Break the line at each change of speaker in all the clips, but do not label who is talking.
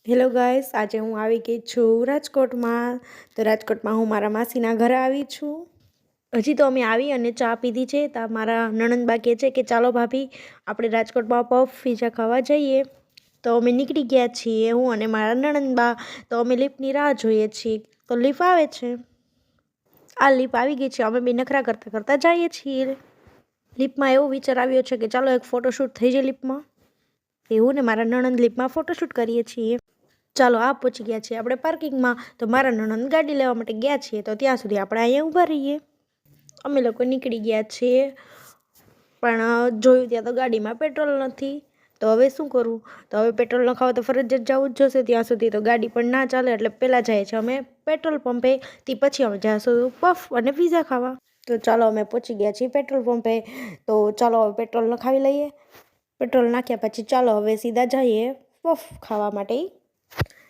Hello guys, આજે હું આવી ગઈ છું રાજકોટમાં. તો રાજકોટમાં હું મારા માસીના ઘરે આવી છું. હજી તો અમે આવી અને ચા પીધી છે. તો મારા નણંદબા કહે છે કે ચાલો ભાભી આપણે રાજકોટમાં પફ પીઝા ખાવા જઈએ. તો અમે નીકળી ગયા છીએ, હું અને મારા નણંદબા. તો અમે લિફ્ટની રાહ જોઈએ છીએ. તો લિફ્ટ આવે છે, આ લિફ્ટ આવી ગઈ છે. અમે બી નખરા કરતાં કરતાં જઈએ છીએ. લિફ્ટમાં એવો વિચાર આવ્યો છે કે ચાલો એક ફોટોશૂટ થઈ જાય લિફ્ટમાં. એવું ને મારા નણંદ લિફ્ટમાં ફોટોશૂટ કરીએ છીએ. ચાલો આ પહોંચી ગયા છીએ આપણે પાર્કિંગમાં. તો મારા નણંદ ગાડી લેવા માટે ગયા છીએ, તો ત્યાં સુધી આપણે અહીંયા ઊભા રહીએ. અમે લોકો નીકળી ગયા છીએ, પણ જોયું ત્યાં તો ગાડીમાં પેટ્રોલ નથી. તો હવે શું કરવું? તો હવે પેટ્રોલ નખાવા તો ફરજિયાત જવું જ જોશે. ત્યાં સુધી તો ગાડી પણ ના ચાલે, એટલે પહેલાં જાય છે અમે પેટ્રોલ પંપે. તે પછી અમે જઈશું પફ અને પીઝા ખાવા. તો ચાલો અમે પહોંચી ગયા છીએ પેટ્રોલ પંપે. તો ચાલો હવે પેટ્રોલ નખાવી લઈએ. પેટ્રોલ નાખ્યા પછી ચાલો હવે સીધા જઈએ પફ ખાવા માટે.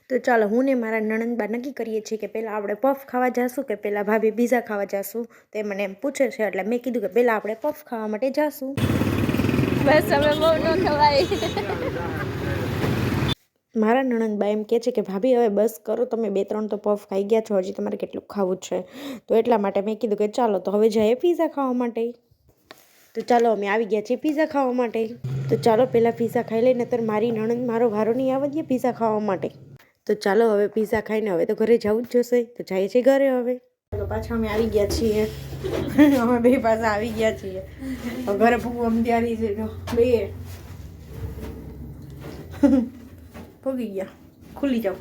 તો ચાલો હું ને મારા નણંદબા નક્કી કરીએ છીએ કે પહેલાં આપણે પફ ખાવા જઈશું કે પહેલાં ભાભી પીઝા ખાવા જઈશું. તો એ મને એમ પૂછે છે, એટલે મેં કીધું કે પહેલાં આપણે પફ ખાવા માટે જઈશું.
બસ હવે બહુ ન ખવાય.
મારા નણંદબા એમ કહે છે કે ભાભી હવે બસ કરો, તમે 2-3 તો પફ ખાઈ ગયા છો, હજી તમારે કેટલું ખાવું છે. તો એટલા માટે મેં કીધું કે ચાલો તો હવે જઈએ પીઝા ખાવા માટે. તો ચાલો અમે આવી ગયા છીએ પીઝા ખાવા માટે. તો ચાલો પહેલાં પીઝા ખાઈ લઈને, તો મારી નણંદ મારો વારો નહીં આવવા દે પીઝા ખાવા માટે. તો ચાલો હવે પીઝા ખાઈને હવે તો ઘરે જવું જ જોશે. તો જાય છે ઘરે હવે. ચાલો પાછા અમે આવી ગયા છીએ. અમે બે પાછા આવી ગયા છીએ. ઘરે ભૂગું અમ ત્યારી છે બે ભોગી ગયા. ખુલી જાઓ.